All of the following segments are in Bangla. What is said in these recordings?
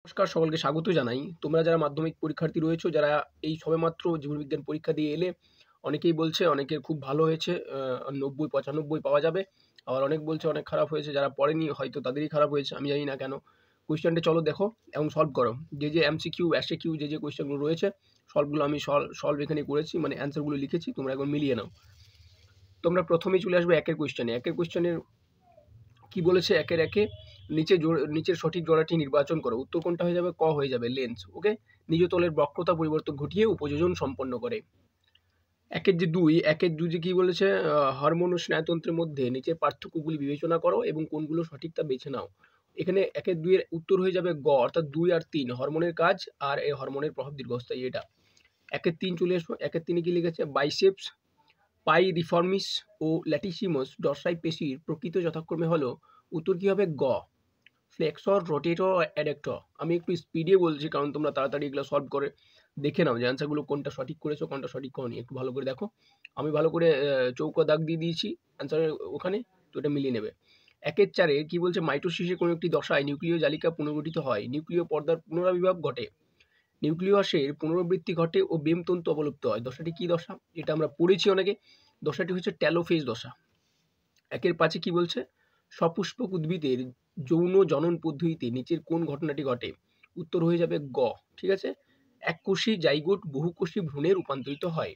নমস্কার, সকলকে স্বাগত জানাই। তোমরা যারা মাধ্যমিক পরীক্ষার্থী রয়েছো, যারা এই সবেমাত্র জীববিজ্ঞান পরীক্ষা দিয়ে এলে, অনেকেই বলছে অনেকের খুব ভালো হয়েছে, ৯০-৯৫ পাওয়া যাবে। আবার অনেক বলছে অনেক খারাপ হয়েছে, যারা পড়েনি হয়তো তাদেরই খারাপ হয়েছে, আমি জানি না কেন। কোয়েশ্চেনটা চলো দেখো এবং সলভ করো। যে এমসিকিউ, এসএকিউ যে কোয়েশ্চেনগুলো রয়েছে, সবগুলো আমি সলভ এখানে করেছি, মানে অ্যান্সারগুলো লিখেছি, তোমরা একবার মিলিয়ে নাও। তোমরা প্রথমেই চলে আসবে একের কোয়েশ্চেনে। একের কোয়েশ্চেনের কি বলেছে, একের একে নিচের সঠিক জোড়াটি নির্বাচন করো। উত্তর কোনটা হয়ে যাবে? ক হয়ে যাবে, লেন্স। ওকে, নিজ তলের বক্রতা পরিবর্তন ঘটিয়ে উপযোজন সম্পন্ন করে। একের দুই যে কি বলেছে, হরমোন ও স্নায়ুতন্ত্রের মধ্যে নিচের পার্থক্যগুলি বিবেচনা করো এবং কোনগুলো সঠিক তা বেছে নাও। এখানে একের দুইয়ের উত্তর হয়ে যাবে গ, অর্থাৎ 2 আর 3 হরমোনের কাজ আর এই হরমোনের প্রভাব দীর্ঘস্থায়ী। এটা একের 3 চলে আসবো। একের 3 কি লিখেছে? বাইসেপস, পাইরিফর্মিস ও ল্যাটিসিমাস ডরসাই পেশির প্রকৃত যথাক্রমে হলো। উত্তর কি হবে? গ, ফ্লেক্সর, রোটেটর, অ্যাডাক্টর। আমি একটু স্পিডে বলছি কারণ তোমরা তাড়াতাড়ি এগুলো সলভ করে দেখে নাও যে অ্যান্সারগুলো কোনটা সঠিক করেছো, কোনটা সঠিক করনি। একটু ভালো করে দেখো। আমি ভালো করে চৌকো দাগ দিয়ে দিয়েছি অ্যান্সারের ওখানে, তো এটা মিলিয়ে নেবে। একের 4 কি বলছে? মাইটোসিসের কোনো একটি দশায় নিউক্লিয় জালিকা পুনর্গঠিত হয়, নিউক্লিয় পর্দার পুনরাবির্ভাব ঘটে, নিউক্লিয়াসের পুনরাবৃত্তি ঘটে ও বেমতন্তু অবলুপ্ত হয়। দশাটি কি দশা? এটা আমরা পড়েছি অনেকে। দশাটি হচ্ছে টেলোফেজ দশা। একের 5 কি বলছে? সপুষ্পক উদ্ভিদের যৌন জনন পদ্ধতিতে নিচের কোন ঘটনাটি ঘটে? উত্তর হয়ে যাবে গ। ঠিক আছে, এককোষী জাইগোট বহুকোষী ভ্রূণে রূপান্তরিত হয়।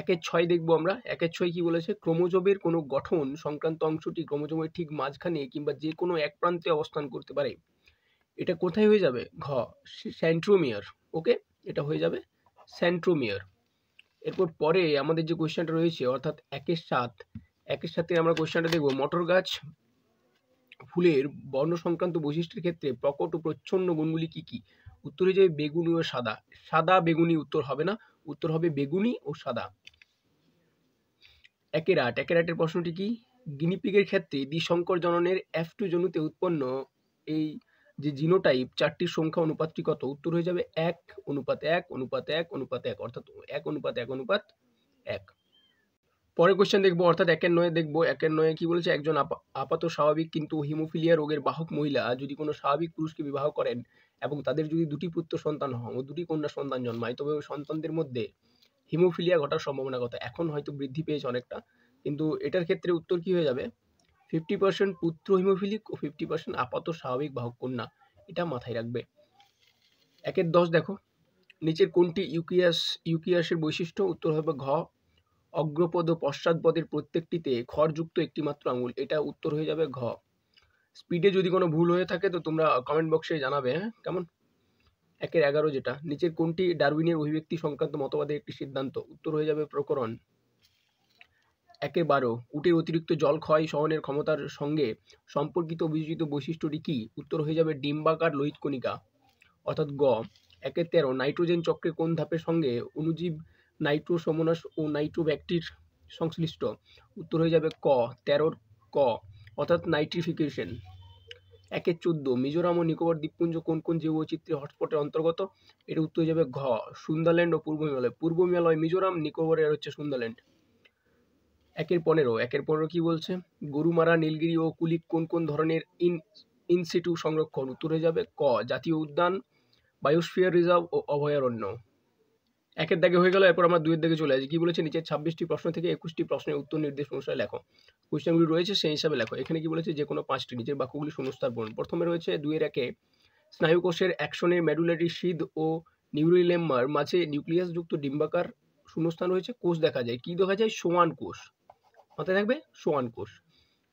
একের 6 দেখবো আমরা। একের 6 কি বলেছে? ক্রোমোজোমের কোনো গঠন সংক্রান্ত অংশটি ক্রোমোজোমের ঠিক মাঝখানে কিংবা যে কোনো এক প্রান্তে অবস্থান করতে পারে। এটা কোথায় হয়ে যাবে? ঘ, সেন্ট্রোমিয়ার। ওকে, এটা হয়ে যাবে সেন্ট্রোমিয়ার। এরপর পরে আমাদের যে কোয়েশ্চেনটা রয়েছে, অর্থাৎ একের সাথে আমরা কোয়েশ্চেনটা দেখবো, মটর গাছ ফুলের বর্ণ সংক্রান্ত বৈশিষ্ট্যের ক্ষেত্রে প্রকট ও প্রচ্ছন্ন গুণগুলি কি কি? উত্তর হয়ে যাবে বেগুনি ও সাদা। সাদা বেগুনি উত্তর হবে না, উত্তর হবে বেগুনি ও সাদা। একের 8 প্রশ্নটি কি? গিনিপিগের ক্ষেত্রে দ্বিসংকর জননের F2 জনুতে উৎপন্ন এই যে জিনোটাইপ 4টির সংখ্যা অনুপাতটি কত? উত্তর হয়ে যাবে 1:1:1:1:1, অর্থাৎ 1:1:1:1। পরের কোয়েশ্চেন দেখবো, অর্থাৎ একের 9 দেখবো। একের 9 কি বলেছে? একজন আপাত স্বাভাবিক কিন্তু হিমোফিলিয়া রোগের বাহক মহিলা যদি কোনো স্বাভাবিক পুরুষকে বিবাহ করেন এবং তাদের যদি 2টি পুত্র সন্তান হয় ও 2টি কন্যা সন্তান জন্মায়, তবে ওই সন্তানদের মধ্যে হিমোফিলিয়া ঘটার সম্ভাবনা কত? এখন হয়তো বৃদ্ধি পেয়েছে অনেকটা, কিন্তু এটার ক্ষেত্রে উত্তর কি হয়ে যাবে? 50% পুত্র হিমোফিলিক ও 50% আপাত স্বাভাবিক বাহক কন্যা। এটা মাথায় রাখবে। একের 10 দেখো, নিচের কোনটি ইউকিয়াসের বৈশিষ্ট্য? উত্তর হবে ঘ, অগ্রপদ ও পশ্চাৎপদের প্রত্যেকটিতে খড়যুক্ত একটি মাত্র আঙুল। এটা উত্তর হয়ে যাবে ঘ। স্পিডে যদি কোনো ভুল হয়ে থাকে তো তোমরা কমেন্ট বক্সে জানাবে, হ্যাঁ কেমন? একের 11 যেটা, নিচের কোনটি ডারউইনের অভিব্যক্তি সংক্রান্ত মতবাদের একটি সিদ্ধান্ত? উত্তর হয়ে যাবে প্রকরণ। একের 12, উটের অতিরিক্ত জল ক্ষয় সহনের ক্ষমতার সঙ্গে সম্পর্কিত অভিযোজিত বৈশিষ্ট্যটি কি? উত্তর হয়ে যাবে ডিম্বাকার লোহিত কণিকা, অর্থাৎ গ। একের 13, নাইট্রোজেন চক্রের কোন ধাপের সঙ্গে অণুজীব নাইট্রোসোমোনাস ও নাইট্রোব্যাক্টির সংশ্লিষ্ট? উত্তর হয়ে যাবে ক, 13 ক, অর্থাৎ নাইট্রিফিকেশন। একের 14, মিজোরাম ও নিকোবর দ্বীপপুঞ্জ কোন কোন জীববৈচিত্র্য হটস্পটের অন্তর্গত? এটা উত্তর হয়ে যাবে ঘ, সুন্দারল্যান্ড ও পূর্ব হিমালয়। পূর্ব হিমালয় মিজোরাম, নিকোবরের হচ্ছে সুন্দারল্যান্ড। একের 15 কি বলছে? গরুমারা, নীলগিরি ও কুলিক কোন কোন ধরনের ইনসিটু সংরক্ষণ? উত্তর হয়ে যাবে ক, জাতীয় উদ্যান, বায়োস্ফিয়ার রিজার্ভ ও অভয়ারণ্য। একের দাগে হয়ে গেল। এরপর আমরা 2 এর দাগে চলে আসি। কি বলেছে? নিচের 26টি প্রশ্ন থেকে 21টি প্রশ্নের উত্তর নির্দেশ অনুসারে লেখো। কোয়েশ্চেনগুলি রয়েছে সেই হিসাবে লেখো। এখানে কি বলেছে? যে কোনো 5টি নিচের বাক্যগুলি শূন্যস্থান পূরণ। প্রথমে রয়েছে 2 এর 1, স্নায়ুকোষের অ্যাকশনের মেডুলারি শিদ ও নিউরিলেম্মার মাঝে নিউক্লিয়াসযুক্ত ডিম্বাকার শূন্যস্থান রয়েছে। কোষ দেখা যায়। কি দেখা যায়? সোয়ান কোষ। মাথায় থাকবে, সোয়ান কোষ।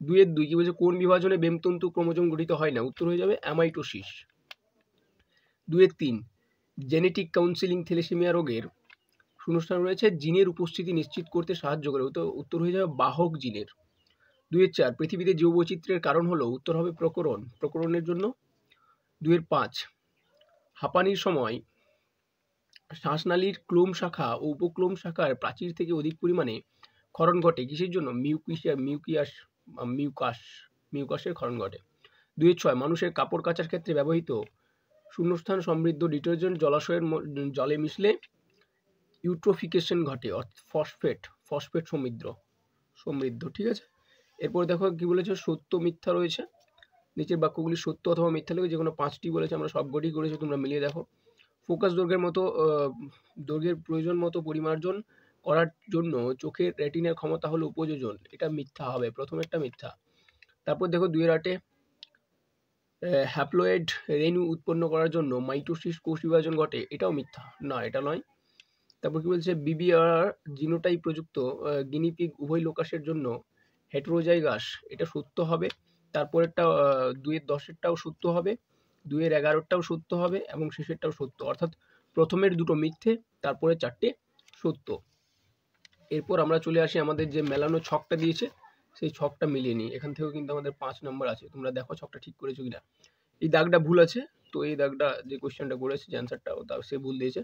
2 এর 2 কি বলছে? কোন বিভাজনে বেমতন্তু ক্রোমোজোম গঠিত হয় না? উত্তর হয়ে যাবে অ্যামাইটোসিস। 2 এর 3, জেনেটিক কাউন্সিলিং থ্যালাসেমিয়া রোগের শূন্যস্থান রয়েছে জিনের উপস্থিতি নিশ্চিত করতে সাহায্য করে। উত্তর হয়ে যাবে বাহক জিনের। 2 এর 4, পৃথিবীতে জীববৈচিত্র্যের কারণ হলো? উত্তর হবে প্রকরণ, প্রকরণের জন্য। 2 এর 5, হাঁপানির সময় শ্বাসনালীর ক্লোম শাখা ও উপক্লোম শাখার প্রাচীর থেকে অধিক পরিমাণে ক্ষরণ ঘটে কিসের জন্য? মিউকাসের ক্ষরণ ঘটে। 2 এর 6, মানুষের কাপড় কাচার ক্ষেত্রে ব্যবহৃত শূন্যস্থান সমৃদ্ধ ডিটারজেন্ট জলাশয়ের জলে মিশলে ইউট্রোফিকেশন ঘটে, অর্থাৎ ফসফেট সমৃদ্ধ। ঠিক আছে, এরপর দেখো কি বলেছে? সত্য মিথ্যা রয়েছে। নিচের বাক্যগুলি সত্য অথবা মিথ্যা লিখে, যে কোনো 5টি বলেছে, আমরা সবকটি করেছি, তোমরা মিলিয়ে দেখো। ফোকাস দৈর্ঘ্যের প্রয়োজন মতো পরিমার্জন করার জন্য চোখের রেটিনার ক্ষমতা হলো উপযোজন, এটা মিথ্যা হবে, প্রথমেরটা মিথ্যা। তারপর দেখো 2-8 হ্যাপ্লয়েড রেণু উৎপন্ন করার জন্য মাইটোসিস কোষ বিভাজন ঘটে, এটাও মিথ্যা, না এটা নয়। তারপর কি বলছে, BBR জিনোটাইপ প্রযুক্ত গিনিপিগ উভয় লোকাসের জন্য হেটেরোজাইগাস, এটা সত্য হবে। তারপরেরটা 2-10টাও সত্য হবে, 2-11টাও সত্য হবে এবং শেষেরটাও সত্য, অর্থাৎ প্রথমের দুটো মিথ্যে, তারপরে 4টে সত্য। এরপর আমরা চলে আসি আমাদের যে মেলানো ছকটা দিয়েছে, সেই ছকটা মিলিয়ে নিই। এখান থেকেও কিন্তু আমাদের 5 নম্বর আছে, তোমরা দেখো ছকটা ঠিক করেছো কিনা। এই দাগটা ভুল আছে, তো এই দাগটা যে কোয়েশ্চেনটা করেছে যে অ্যান্সারটা সে ভুল দিয়েছে।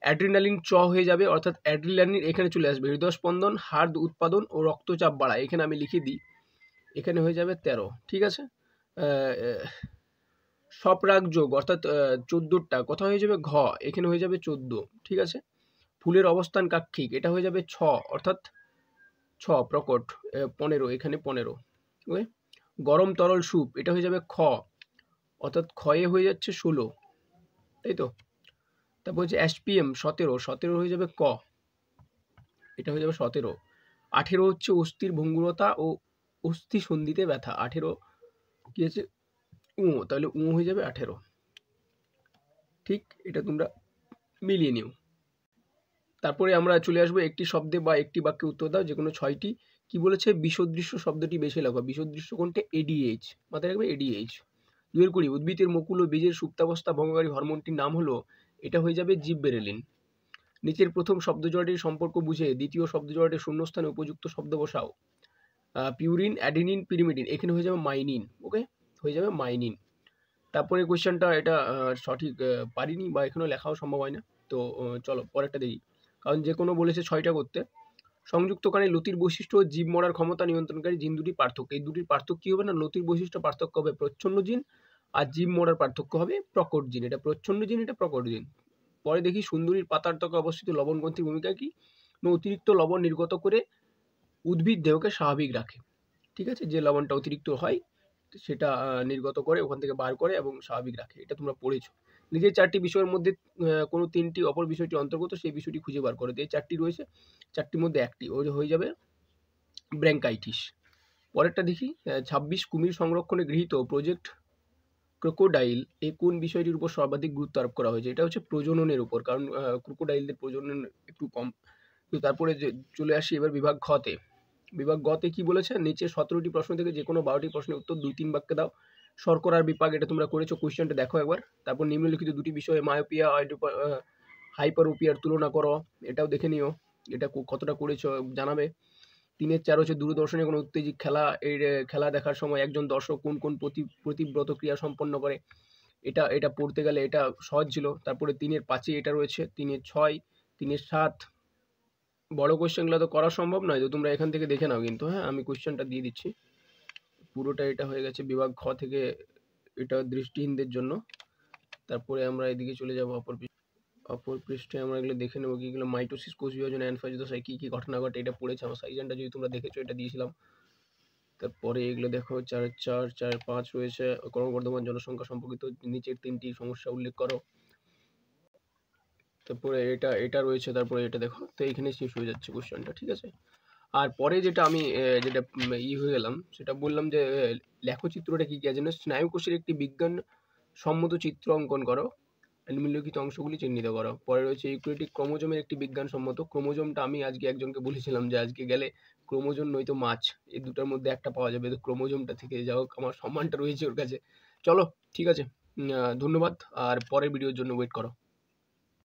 অ্যাড্রিনালিন হয়ে যাবে, অর্থাৎ অ্যাড্রিনালিন এখানে চলে আসবে, হৃদয় স্পন্দন, হাড় উৎপাদন ও রক্তচাপ বাড়ায়, এখানে আমি লিখে দিই, এখানে হয়ে যাবে 13, ঠিক আছে। সপরাগ যোগ অর্থাৎ 14টা কথা হয়ে যাবে ঘ, এখানে হয়ে যাবে 14, ঠিক আছে। ফুলের অবস্থান কাক্ষিক, এটা হয়ে যাবে 6, অর্থাৎ 6 প্রকট, 15, এখানে 15, ওকে। গরম তরল স্যুপ, এটা হয়ে যাবে খ, অর্থাৎ ক্ষয়ে হয়ে যাচ্ছে 16, তাই তো। তারপর হচ্ছে SPM 17 হয়ে যাবে ক, এটা হয়ে যাবে 17। 18 হচ্ছে অস্থির ভঙ্গুরতা ও অস্থি সন্ধিতে ব্যথা, 18 কি আছে তাহলে হয়ে যাবে 18, ঠিক, এটা তোমরা মিলিয়ে নিও। তারপরে আমরা চলে আসবো একটি শব্দে বা একটি বাক্যে উত্তর দাও, যে কোনো 6টি। কি বলেছে, বিষদৃশ্য শব্দটি বেছে লেখো, বিষদৃশ্য কোনটা, ADH, মাথায় রাখবে ADH। 2-20 উদ্ভিদের মুকুল ও বীজের সুপ্তাবস্থা ভঙ্গকারী হরমোনটির নাম হলো, এটা হয়ে যাবে জিববেরেলিন। নিচের প্রথম শব্দজোড়াটির সম্পর্ক বুঝে দ্বিতীয় শব্দজোড়াটির শূন্যস্থানে উপযুক্ত শব্দ বসাও। পিউরিন, অ্যাডিনিন, পিরিমিডিন, এখানে হয়ে যাবে মাইনিন, ওকে, হয়ে যাবে মাইনিন। তারপরে কোয়েশ্চেনটা এটা সঠিক পারিনি বা এখানেও লেখাও সম্ভব হয় না, তো চলো পরেরটা দেখি, কারণ যে কোনো বলেছে 6টা করতে। সংযুক্তকারী লতির বৈশিষ্ট্য ও জীব মরার ক্ষমতা নিয়ন্ত্রণকারী জিন দুটি পার্থক্য, এই দুটির পার্থক্য কী হবে না, লতির বৈশিষ্ট্য পার্থক্য হবে প্রচ্ছন্ন জিন, আর জীব মরার পার্থক্য হবে প্রকট জিন, এটা প্রচ্ছন্ন জিন, এটা প্রকট জিন। পরে দেখি সুন্দরীর পাতার ত্বকে অবস্থিত লবণগ্রন্থির ভূমিকা কি, অতিরিক্ত লবণ নির্গত করে উদ্ভিদ দেহকে স্বাভাবিক রাখে, ঠিক আছে, যে লবণটা অতিরিক্ত হয় সেটা নির্গত করে ওখান থেকে বার করে এবং স্বাভাবিক রাখে, এটা তোমরা পড়েছো। নিজের 4টি বিষয়ের মধ্যে কোনো 3টি অপর বিষয়টি অন্তর্গত, সেই বিষয়টি খুঁজে বার করে, এই 4টি রয়েছে, 4টির মধ্যে একটি হয়ে যাবে ব্রঙ্কাইটিস। পরেরটা দেখি, 26 কুমির সংরক্ষণে গৃহীত প্রজেক্ট ক্রোকোডাইল এ কোন বিষয়টির উপর সর্বাধিক গুরুত্ব আরোপ করা হয়েছে, এটা হচ্ছে প্রজননের উপর, কারণ ক্রোকোডাইলদের প্রজনন একটু কম। তো তারপরে চলে আসি এবার বিভাগ ঘতে। বিভাগ গতে কি বলেছে, নিচে 17টি প্রশ্ন থেকে যে কোনো 12টি প্রশ্নের উত্তর 2-3 বাক্যে দাও। শর্করার বিপাক, এটা তোমরা করেছো, কোয়েশ্চেনটা দেখো একবার। তারপর নিম্নলিখিত দুটি বিষয়ে মায়োপিয়া হাইপারোপিয়ার তুলনা করো, এটাও দেখে নিও, এটা কতটা করেছো জানাবে। 3-4 হচ্ছে দূরদর্শনে কোনো উত্তেজিত খেলা দেখার সময় একজন দর্শক কোন কোন প্রতিব্রত ক্রিয়া সম্পন্ন করে, এটা পড়তে গেলে এটা সহজ ছিল। তারপরে 3-5 এটা রয়েছে, 3-6, 3-7, বড় কোয়েশ্চেনগুলো তো করা সম্ভব নয়, তো তোমরা এখান থেকে দেখে নাও কিন্তু, হ্যাঁ আমি কোয়েশ্চেনটা দিয়ে দিচ্ছি, পুরোটা এটা হয়ে গেছে বিভাগ খ থেকে, এটা দৃষ্টিহীনদের জন্য। তারপরে আমরা এদিকে চলে যাব অপর পৃষ্ঠে আমরা এগুলো দেখে নেবো, কিগুলো মাইটোসিস কোষ বিভাজন অ্যানফাইটোসাইট কী কী ঘটনা ঘটে, এটা পড়েছে আমার সাইজেনটা, যদি তোমরা দেখেছো এটা দিয়েছিলাম। তারপরে এগুলো দেখো 4-4, 4-5 রয়েছে, ক্রমবর্ধমান জনসংখ্যা সম্পর্কিত নিচের 3টি সমস্যা উল্লেখ করো। তারপরে এটা রয়েছে, তারপরে এটা দেখো, তো এইখানে শেষ হয়ে যাচ্ছে কোশ্চেনটা, ঠিক আছে। আর পরে যেটা আমি যেটা হয়ে গেলাম, সেটা বললাম যে লেখচিত্রটা কী কী আছে, স্নায়ুকোষের একটি বিজ্ঞান সম্মত চিত্র অঙ্কন করো, নিম্নলিখিত অংশগুলি চিহ্নিত করো। পরে রয়েছে ইউক্যারিওটিক ক্রোমোজোমের একটি বিজ্ঞানসম্মত, ক্রোমোজোমটা আমি আজকে একজনকে বলেছিলাম যে আজকে গেলে ক্রোমোজোম নয়তো মাছ, এই দুটার মধ্যে একটা পাওয়া যাবে, তো ক্রোমোজোমটা থেকে যাই হোক আমার সম্মানটা রয়েছে ওর কাছে। চলো ঠিক আছে, ধন্যবাদ, আর পরের ভিডিওর জন্য ওয়েট করো।